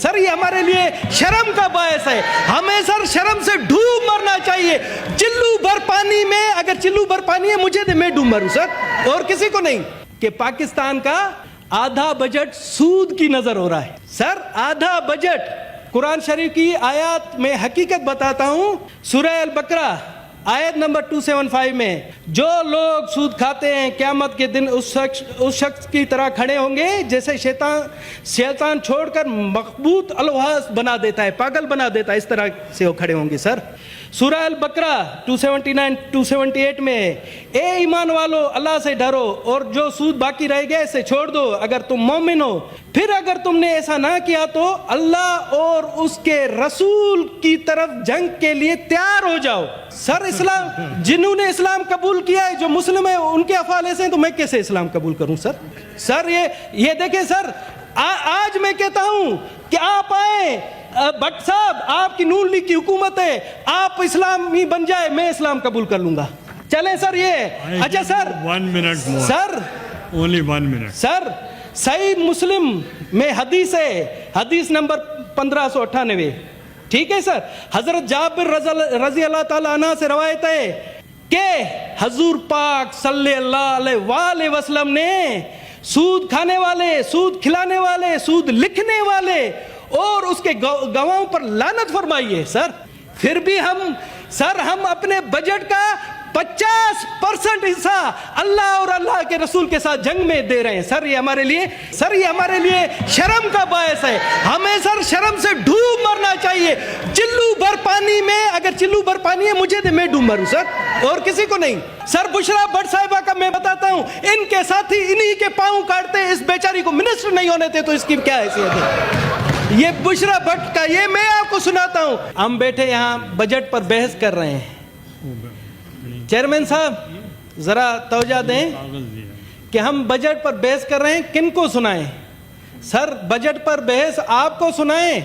سر یہ ہمارے لیے شرم کا باعث ہے, ہمیں سر شرم سے ڈوب مرنا چاہیے. چلو بھر پانی میں, اگر چلو بھر پانی ہے مجھے دے, میں ڈوب مروں سر, اور کسی کو نہیں. کہ پاکستان کا آدھا بجٹ سود کی نظر ہو رہا ہے سر, آدھا بجٹ. قرآن شریف کی آیات میں حقیقت بتاتا ہوں, سورہ البقرہ آیت نمبر 275 میں, جو لوگ سود کھاتے ہیں قیامت کے دن اس شخص کی طرح کھڑے ہوں گے جیسے شیطان چھوڑ کر مخبوط الواس بنا دیتا ہے, پاگل بنا دیتا ہے, اس طرح سے وہ کھڑے ہوں گے سر. سورہ البقرہ 279-278 میں, اے ایمان والو اللہ سے ڈرو اور جو سود باقی رہ گیا اسے چھوڑ دو اگر تم مومن ہو, پھر اگر تم نے ایسا نہ کیا تو اللہ اور اس کے رسول کی طرف جنگ کے لیے تیار ہو جاؤ. سر اسلام, جنہوں نے اسلام قبول کیا ہے, جو مسلم ہے, ان کے افعال ایسے ہیں تو میں کیسے اسلام قبول کروں سر. سر یہ دیکھیں سر, آج میں کہتا ہوں کہ آپ آئیں, بٹ صاحب آپ کی نون لیگ کی حکومت ہے, آپ اسلامی بن جائے, میں اسلام قبول کر لوں گا. چلیں سر یہ اچھا سر 1 minute سر only 1 minute سر, صحیح مسلم میں حدیث ہے, حدیث نمبر 1598, ٹھیک ہے سر. حضرت جابر رضی اللہ تعالیٰ عنہ سے روایت ہے کہ حضور پاک صلی اللہ علیہ وآلہ وسلم نے سود کھانے والے, سود کھلانے والے, سود لکھنے والے اور اس کے گواہوں پر لعنت فرمائی ہے سر. پھر بھی ہم اپنے بجٹ کا 50% حصہ اللہ اور اللہ کے رسول کے ساتھ جنگ میں دے رہے ہیں سر. یہ ہمارے لیے شرم کا باعث ہے, ہمیں سر شرم سے ڈوب مرنا چاہیے. چلو بھر پانی میں, اگر چلو بھر پانی ہے مجھے دے, میں ڈوب مروں سر, اور کسی کو نہیں. سر بشرا بٹ صاحبہ کا میں بتاتا ہوں, ان کے ساتھی انہی کے پاؤں کاٹتے, اس بیچاری کو منسٹر نہیں ہونے تھے تو اس کی کیا حیثیت ہے. یہ بشرا بٹ کا, یہ میں آپ کو سناتا ہوں. ہم بیٹھے یہاں بجٹ پر بحث کر رہے ہیں. چیئرمین صاحب ذرا توجہ دیں کہ ہم بجٹ پر بحث کر رہے ہیں, کن کو سنائیں سر؟ بجٹ پر بحث آپ کو سنائیں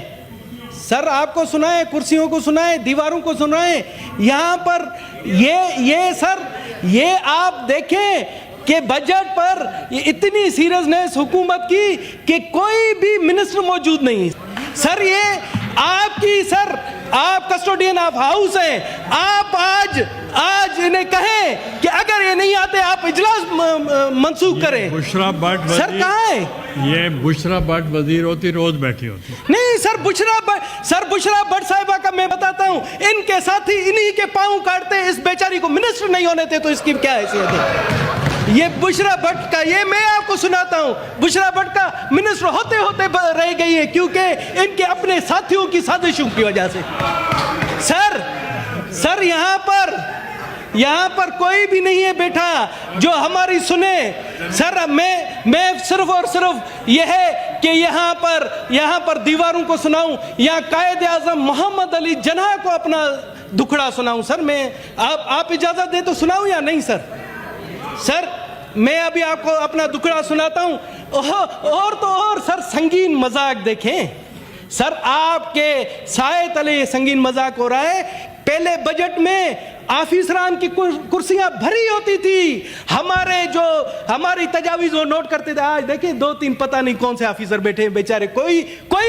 سر, آپ کو سنائیں, کرسیوں کو سنائیں, دیواروں کو سنائیں. یہاں پر یہ سر, یہ آپ دیکھیں کہ بجٹ پر اتنی سیریسنس حکومت کی کہ کوئی بھی منسٹر موجود نہیں سر. یہ آپ کی سر, آپ کسٹوڈین آف ہاؤس ہیں, آپ آج انہیں کہیں کہ اگر یہ نہیں آتے آپ اجلاس منسوخ کریں. بشرا بٹ سر کہاں ہے یہ بشرا بٹ وزیر ہوتی, روز بیٹھی ہوتی. نہیں سر, بشرا بٹ صاحبہ کا میں بتاتا ہوں, ان کے ساتھی انہی کے پاؤں کاٹتے, اس بیچاری کو منسٹر نہیں ہونے تھے تو اس کی کیا حیثیت ہے. یہ بشرا بٹ کا, یہ میں آپ کو سناتا ہوں, بشرا بٹ کا منسٹر ہوتے ہوتے رہ گئی ہے کیونکہ ان کے اپنے ساتھیوں کی سازشوں کی وجہ سے. سر یہاں پر کوئی بھی نہیں ہے بیٹھا جو ہماری سنے. سر میں صرف اور صرف یہ ہے کہ یہاں پر دیواروں کو سناؤں, یہاں قائد اعظم محمد علی جناح کو اپنا دکھڑا سناؤں. سر میں آپ اجازت دیں تو سناؤں یا نہیں سر؟ سر میں ابھی آپ کو اپنا دکھڑا سناتا ہوں. اور تو اور سر سنگین مذاق دیکھیں سر, آپ کے سائے تلے سنگین مذاق ہو رہا ہے. پہلے بجٹ میں آفیسران کی کرسیاں بھری ہوتی تھی, ہماری تجاویز وہ نوٹ کرتے تھے. آج دیکھیں 2-3 پتہ نہیں کون سے آفیسر بیٹھے ہیں بیچارے, کوئی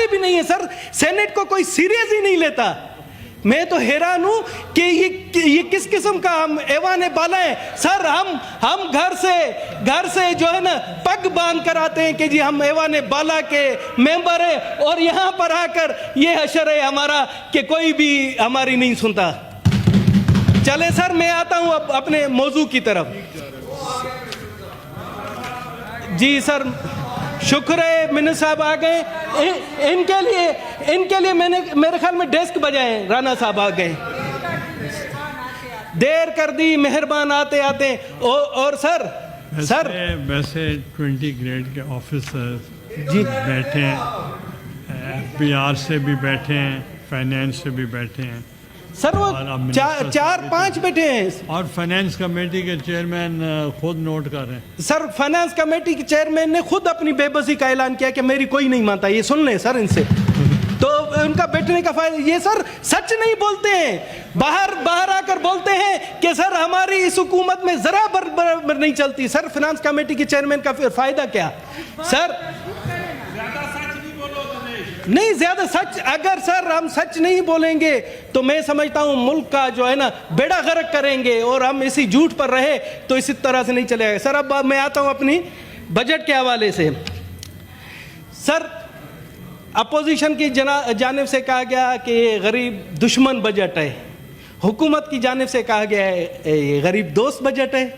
بھی نہیں ہے سر. سینٹ کو کوئی سیریس ہی نہیں لیتا. میں تو حیران ہوں کہ یہ کس قسم کا ہم ایوان بالا ہے سر. ہم گھر سے جو ہے نا پگ باندھ کر آتے ہیں کہ جی ہم ایوان بالا کے ممبر ہیں, اور یہاں پر آ کر یہ حشر ہے ہمارا کہ کوئی بھی ہماری نہیں سنتا. چلے سر میں آتا ہوں اب اپنے موضوع کی طرف. جی سر شکر ہے منسٹر صاحب آ گئے. ان کے لیے میں نے میرے خیال میں ڈیسک بجائے, رانا صاحب آ گئے, دیر کر دی, مہربان آتے. اور سر ویسے 20 گریڈ کے آفیسر جی بیٹھے ہیں, FBR سے بھی بیٹھے ہیں, فائنینس سے بھی بیٹھے ہیں سر, وہ 4-5 بیٹھے ہیں. اور فائنینس کمیٹی کے چیئرمین خود نوٹ کر رہے ہیں. سر فائنانس کمیٹی کے چیئرمین نے خود اپنی بے بسی کا اعلان کیا کہ میری کوئی نہیں مانتا. یہ سن لیں سر ان سے, تو ان کا بیٹھنے کا فائدہ. یہ سر سچ نہیں بولتے ہیں, باہر آ کر بولتے ہیں کہ سر ہماری اس حکومت میں ذرا برابر نہیں چلتی. سر فائنانس کمیٹی کے چیئرمین کا فائدہ کیا سر؟ نہیں زیادہ سچ، اگر سر ہم سچ نہیں بولیں گے تو میں سمجھتا ہوں ملک کا جو ہے نا بیڑا غرق کریں گے، اور ہم اسی جھوٹ پر رہے تو اسی طرح سے نہیں چلے گا. سر اب میں آتا ہوں اپنی بجٹ کے حوالے سے. سر اپوزیشن کی جانب سے کہا گیا کہ یہ غریب دشمن بجٹ ہے، حکومت کی جانب سے کہا گیا ہے یہ غریب دوست بجٹ ہے.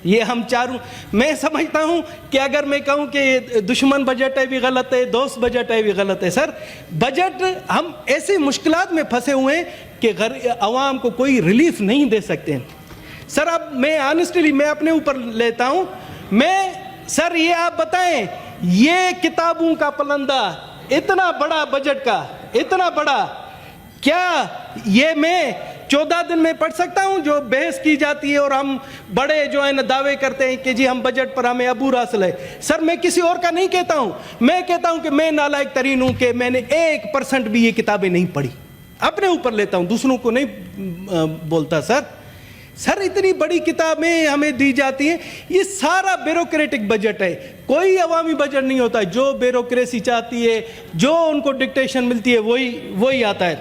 یہ ہم چاروں، میں سمجھتا ہوں کہ اگر میں کہوں کہ یہ دشمن بجٹ ہے بھی غلط ہے، دوست بجٹ ہے بھی غلط ہے. سر بجٹ ہم ایسی مشکلات میں پھنسے ہوئے ہیں کہ عوام کو کوئی ریلیف نہیں دے سکتے. سر اب میں آنیسٹلی میں اپنے اوپر لیتا ہوں، سر یہ آپ بتائیں، یہ کتابوں کا پلندہ اتنا بڑا بجٹ کا، اتنا بڑا، کیا یہ میں 14 دن میں پڑھ سکتا ہوں جو بحث کی جاتی ہے اور ہم بڑے جو ہے نا دعوے کرتے ہیں کہ جی ہم بجٹ پر ہمیں عبور حاصل ہے. سر میں کسی اور کا نہیں کہتا ہوں، میں کہتا ہوں کہ میں نالائق ترین ہوں کہ میں نے 1% بھی یہ کتابیں نہیں پڑھی. اپنے اوپر لیتا ہوں، دوسروں کو نہیں بولتا. سر اتنی بڑی کتابیں ہمیں دی جاتی ہیں، یہ سارا بیوروکریٹک بجٹ ہے، کوئی عوامی بجٹ نہیں ہوتا. جو بیوروکریسی چاہتی ہے، جو ان کو ڈکٹیشن ملتی ہے وہی آتا ہے.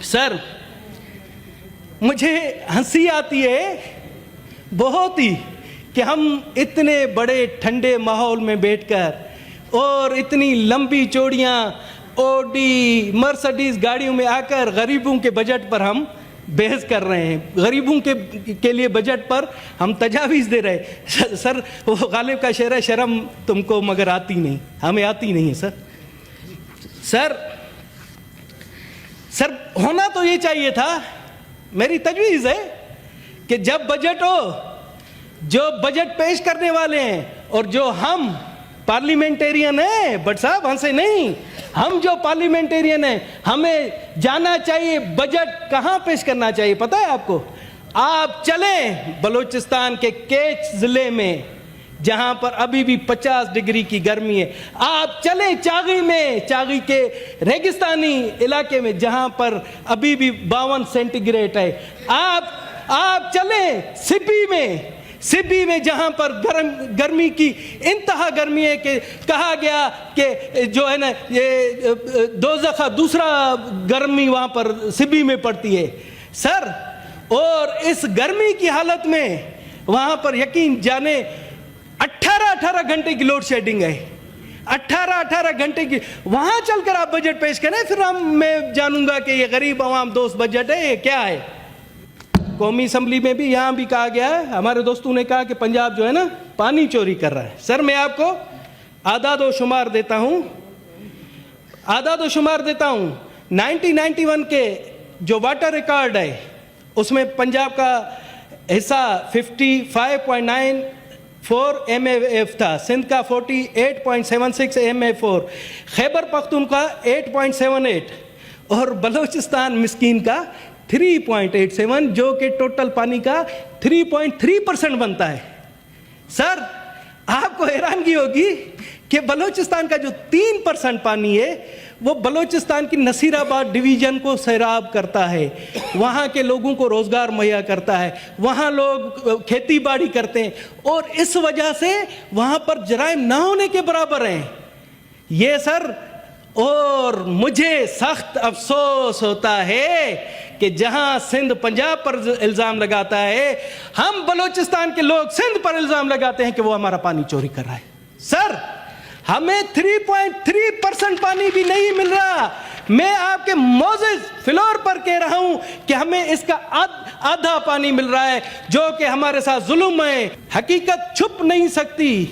سر مجھے ہنسی آتی ہے بہت ہی کہ ہم اتنے بڑے ٹھنڈے ماحول میں بیٹھ کر اور اتنی لمبی چوڑیاں اوڈی مرسڈیز گاڑیوں میں آ کر غریبوں کے بجٹ پر ہم بحث کر رہے ہیں، غریبوں کے لیے بجٹ پر ہم تجاویز دے رہے ہیں. سر وہ غالب کا شعر ہے، شرم تم کو مگر آتی نہیں، ہمیں آتی نہیں ہے. سر ہونا تو یہ چاہیے تھا، میری تجویز ہے کہ جب بجٹ ہو، جو بجٹ پیش کرنے والے ہیں اور جو ہم پارلیمنٹیرین ہیں، بٹ صاحب ہنسے نہیں، ہم جو پارلیمنٹیرین ہیں ہمیں جانا چاہیے بجٹ کہاں پیش کرنا چاہیے. پتہ ہے آپ کو، آپ چلیں بلوچستان کے کیچ ضلع میں جہاں پر ابھی بھی 50 ڈگری کی گرمی ہے، آپ چلیں چاغی میں، چاغی کے ریگستانی علاقے میں جہاں پر ابھی بھی 52 سینٹی گریڈ ہے، آپ چلیں سبی میں جہاں پر گرمی کی انتہا گرمی ہے کہ کہا گیا کہ جو ہے نا یہ دوزخ دوسرا گرمی وہاں پر سبی میں پڑتی ہے. سر اور اس گرمی کی حالت میں وہاں پر یقین جانے 18 گھنٹے کی لوڈ شیڈنگ ہے، 18 گھنٹے کی. وہاں چل کر آپ بجٹ پیش کریں، پھر میں جانوں گا کہ یہ غریب عوام دوست بجٹ ہے، یہ کیا ہے. قومی اسمبلی میں بھی یہاں بھی کہا گیا ہے، ہمارے دوستوں نے کہا کہ پنجاب جو ہے نا پانی چوری کر رہا ہے. سر میں آپ کو اعداد و شمار دیتا ہوں. 1991 کے جو واٹر ریکارڈ ہے اس میں پنجاب کا حصہ 55.94 MAF تھا، سندھ کا 48.76 MAF، خیبر پختونخوا 8.78 اور بلوچستان مسکین کا 3.87 جو کہ ٹوٹل پانی کا 3.3% بنتا ہے. سر آپ کو حیرانگی ہوگی کہ بلوچستان کا جو 3% پانی ہے وہ بلوچستان کی نصیر آباد ڈویژن کو سیراب کرتا ہے، وہاں کے لوگوں کو روزگار مہیا کرتا ہے، وہاں لوگ کھیتی باڑی کرتے ہیں، اور اس وجہ سے وہاں پر جرائم نہ ہونے کے برابر ہیں. یہ سر، اور مجھے سخت افسوس ہوتا ہے کہ جہاں سندھ پنجاب پر الزام لگاتا ہے، ہم بلوچستان کے لوگ سندھ پر الزام لگاتے ہیں کہ وہ ہمارا پانی چوری کر رہا ہے. سر ہمیں 3.3% پانی بھی نہیں مل رہا. میں آپ کے معزز فلور پر کہہ رہا ہوں کہ ہمیں اس کا آدھا پانی مل رہا ہے جو کہ ہمارے ساتھ ظلم ہے. حقیقت چھپ نہیں سکتی.